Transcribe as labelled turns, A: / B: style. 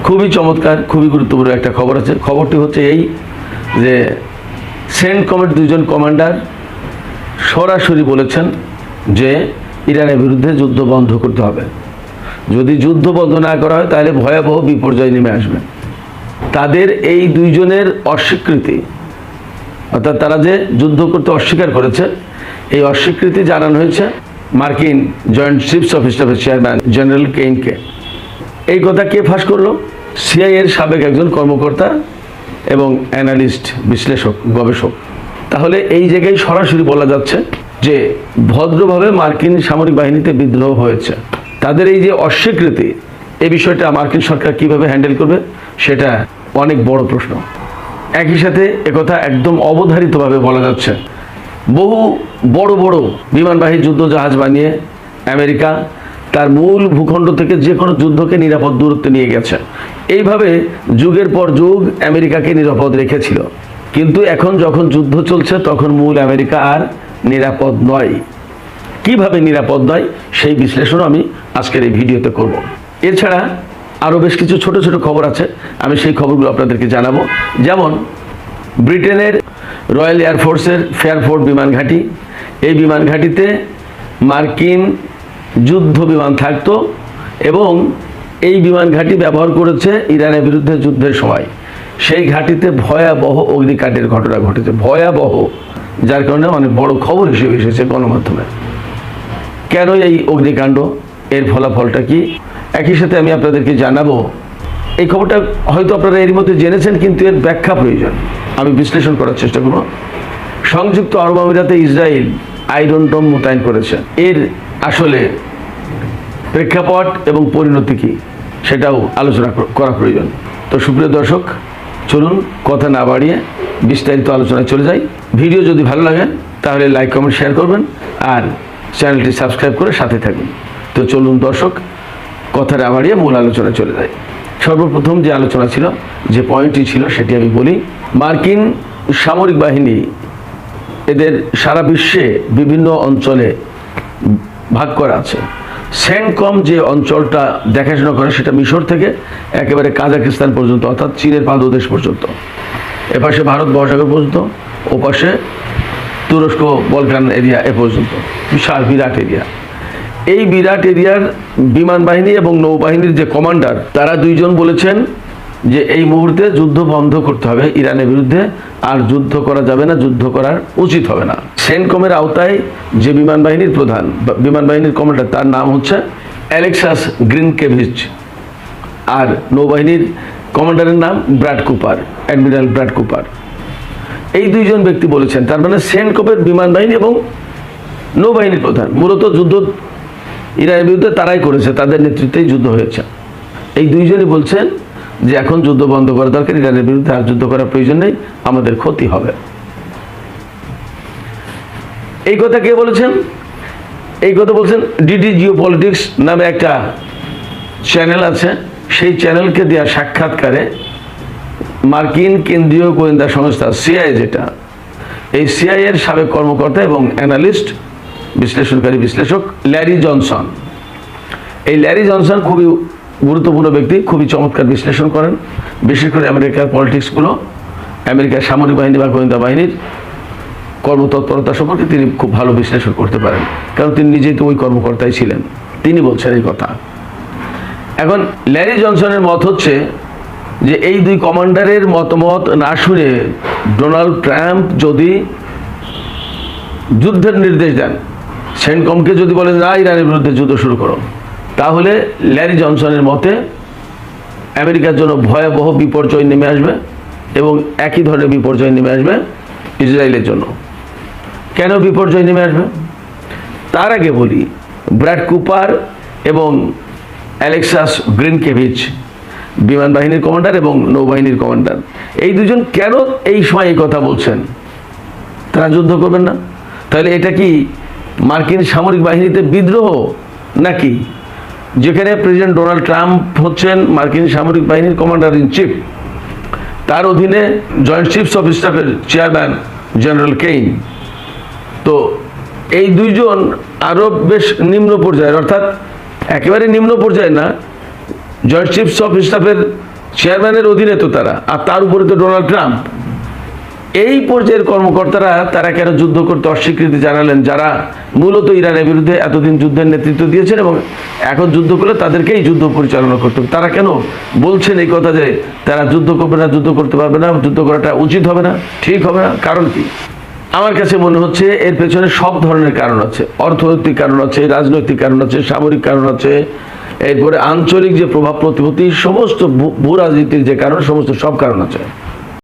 A: খুবই চমৎকার, খুবই গুরুত্বপূর্ণ একটা খবর আছে। খবরটি হচ্ছে এই যে সেন্টকমের দুইজন কমান্ডার সরাসরি বলেছেন যে ইরানের বিরুদ্ধে যুদ্ধ বন্ধ করতে হবে। যদি যুদ্ধ বন্ধ না করা হয় তাহলে ভয়াবহ বিপর্যয় নেমে আসবে। তাদের এই দুইজনের অস্বীকৃতি, অর্থাৎ তারা যে যুদ্ধ করতে অস্বীকার করেছে, এই অস্বীকৃতি জানানো হয়েছে মার্কিন জয়েন্ট চিফস অফ স্টাফের চেয়ারম্যান জেনারেল কেইনকে। এই কথা কে ফাঁস করলো? সিআইএর সাবেক একজন কর্মকর্তা এবং অ্যানালিস্ট, বিশ্লেষক, গবেষক। তাহলে এই জায়গায় সরাসরি বলা যাচ্ছে যে ভদ্রভাবে মার্কিন সামরিক বাহিনীতে বিদ্রোহ হয়েছে। তাদের এই যে অস্বীকৃতি, এই বিষয়টা মার্কিন সরকার কিভাবে হ্যান্ডেল করবে সেটা অনেক বড় প্রশ্ন। একই সাথে একথা একদম অবধারিতভাবে বলা যাচ্ছে বহু বড় বড় বিমানবাহী যুদ্ধ জাহাজ বানিয়ে আমেরিকা তার মূল ভূখণ্ড থেকে যে কোনো যুদ্ধকে নিরাপদ দূরত্বে নিয়ে গেছে। এইভাবে যুগের পর যুগ আমেরিকাকে নিরাপদ রেখেছিল। কিন্তু এখন যখন যুদ্ধ চলছে তখন মূল আমেরিকা আর নিরাপদ নয়। কিভাবে নিরাপদ নয় সেই বিশ্লেষণ আমি আজকের এই ভিডিওতে করব। এছাড়া আরও বেশ কিছু ছোট ছোট খবর আছে, আমি সেই খবরগুলো আপনাদেরকে জানাবো। যেমন ব্রিটেনের রয়্যাল এয়ারফোর্সের ফেয়ারফোর্ট বিমান ঘাঁটি, এই বিমান ঘাঁটিতে মার্কিন যুদ্ধ বিমান থাকতো এবং এই বিমান ঘাঁটি ব্যবহার করেছে ইরানের বিরুদ্ধে যুদ্ধের সময়। সেই ঘাঁটিতে ভয়াবহ অগ্নিকাণ্ডের ঘটনা ঘটেছে, ভয়াবহ, যার কারণে অনেক বড় খবর হিসেবে এসেছে গণমাধ্যমে। কেন এই অগ্নিকাণ্ড, এর ফলাফলটা কি, একই সাথে আমি আপনাদেরকে জানাবো। এই খবরটা হয়তো আপনারা এর মধ্যে জেনেছেন, কিন্তু এর ব্যাখ্যা প্রয়োজন, আমি বিশ্লেষণ করার চেষ্টা করব। সংযুক্ত আরব আমিরাতে ইসরায়েল আয়রন ডোম মোতায়েন করেছে, এর আসলে প্রেক্ষাপট এবং পরিণতি কী সেটাও আলোচনা করা প্রয়োজন। তো সুপ্রিয় দর্শক, চলুন কথা না বাড়িয়ে বিস্তারিত আলোচনায় চলে যাই। ভিডিও যদি ভালো লাগে তাহলে লাইক, কমেন্ট, শেয়ার করবেন আর চ্যানেলটি সাবস্ক্রাইব করে সাথে থাকবেন। তো চলুন দর্শক, কথা না বাড়িয়ে মূল আলোচনায় চলে যাই। সর্বপ্রথম যে আলোচনা ছিল, যে পয়েন্টটি ছিল সেটি আমি বলি। মার্কিন সামরিক বাহিনী এদের সারা বিশ্বে বিভিন্ন অঞ্চলে ভাগ করা আছে। সেন্টকম যে অঞ্চলটা দেখাশোনা করে সেটা মিশর থেকে একেবারে কাজাকিস্তান পর্যন্ত, অর্থাৎ চীনের পাদদেশ পর্যন্ত, এপাশে ভারত মহাসাগর পর্যন্ত, ওপাশে তুরস্ক বলকান এরিয়া এ পর্যন্ত, বিশাল বিরাট এরিয়া। এই বিরাট এরিয়ার বিমান বাহিনী এবং নৌবাহিনীর যে কমান্ডার, তারা দুইজন বলেছেন যে এই মুহূর্তে যুদ্ধ বন্ধ করতে হবে ইরানের বিরুদ্ধে, আর যুদ্ধ করা যাবে না, যুদ্ধ করার উচিত হবে না। সেন্টকমের আওতায় যে বিমান বাহিনীর প্রধান, বিমান বাহিনীর কমান্ডার, তার নাম হচ্ছে অ্যালেক্সাস গ্রিনকেভিচ, আর নৌবাহিনীর কমান্ডারের নাম Brad Cooper, admiral Brad Cooper. এই দুইজন ব্যক্তি বলেছেন, তার মানে সেন্টকমের বিমান বাহিনী এবং নৌবাহিনীর প্রধান মূলত যুদ্ধ ইরানের বিরুদ্ধে তারাই করেছে, তাদের নেতৃত্বেই যুদ্ধ হয়েছে। এই দুইজনই বলছেন যে এখন যুদ্ধ বন্ধ করা দরকার, ইরানের বিরুদ্ধে আর যুদ্ধ করার প্রয়োজন নেই, আমাদের ক্ষতি হবে। এই কথা কে বলেছেন? এই কথা বলছেন ডিডি জিওপলিটিক্স নামে একটা চ্যানেল আছে, সেই চ্যানেলকে দেওয়া সাক্ষাৎকারে মার্কিন কেন্দ্রীয় গোয়েন্দা সংস্থা সিআইএ, যেটা, এই সিআইএর সাবেক কর্মকর্তা এবং অ্যানালিস্ট, বিশ্লেষণকারী বিশ্লেষক ল্যারি জনসন। এই ল্যারি জনসন খুবই গুরুত্বপূর্ণ ব্যক্তি, খুবই চমৎকার বিশ্লেষণ করেন, বিশেষ করে আমেরিকার পলিটিক্সগুলো, আমেরিকার সামরিক বাহিনী বা গোয়েন্দা বাহিনীর কর্মতৎপরতা সম্পর্কে তিনি খুব ভালো বিশ্লেষণ করতে পারেন, কারণ তিনি নিজেই তো ওই কর্মকর্তাই ছিলেন। তিনি বলছেন এই কথা। এখন ল্যারি জনসনের মত হচ্ছে যে এই দুই কমান্ডারের মতামত না শুনে ডোনাল্ড ট্রাম্প যদি যুদ্ধের নির্দেশ দেন, সেন্টকমকে যদি বলেন না ইরানের বিরুদ্ধে যুদ্ধ শুরু করো, তাহলে ল্যারি জনসনের মতে আমেরিকার জন্য ভয়াবহ বিপর্যয় নেমে আসবে এবং একই ধরনের বিপর্যয় নেমে আসবে ইসরায়েলের জন্য। কেন বিপর্যয় নেমে আসবে তার আগে বলি, ব্র্যাড কুপার এবং অ্যালেক্সাস গ্রিনকেভিচ, বিমান বাহিনীর কমান্ডার এবং নৌবাহিনীর কমান্ডার, এই দুজন কেন এই সময় এই কথা বলছেন? তারা যুদ্ধ করবেন না? তাহলে এটা কি মার্কিন সামরিক বাহিনীতে বিদ্রোহ নাকি? যেখানে প্রেসিডেন্ট ডোনাল্ড ট্রাম্প হচ্ছেন মার্কিন সামরিক বাহিনীর কমান্ডার ইন চিফ, তার অধীনে জয়েন্ট চিফস অফ স্টাফের চেয়ারম্যান জেনারেল কেইন। তো এই দুইজন আরও বেশ নিম্ন পর্যায়ের, অর্থাৎ একেবারে নিম্ন পর্যায়ে না, জয়েন্ট চিফস অফ স্টাফের চেয়ারম্যানের অধীনে তো তারা, আর তার উপরে তো ডোনাল্ড ট্রাম্প। এই পর্যায়ের কর্মকর্তারা তারা কেন যুদ্ধ করতে অস্বীকৃতি জানালেন, যারা মূলত ইরানের বিরুদ্ধে এতদিন যুদ্ধের নেতৃত্ব দিয়েছেন এবং এখন যুদ্ধ করলে তাদেরকেই যুদ্ধ পরিচালনা করতে হবে? তারা কেন বলছেন এই কথা যে তারা যুদ্ধ করবে না, যুদ্ধ করতে পারবে না, যুদ্ধ করাটা উচিত হবে না, ঠিক হবে না? কারণ কি? আমার কাছে মনে হচ্ছে এর পেছনে সব ধরনের কারণ আছে। অর্থনৈতিক কারণ আছে, রাজনৈতিক কারণ আছে, সামরিক কারণ আছে, এরপরে আঞ্চলিক যে প্রভাব প্রতিপত্তি, সমস্ত ভূ রাজনীতির যে কারণ, সমস্ত সব কারণ আছে।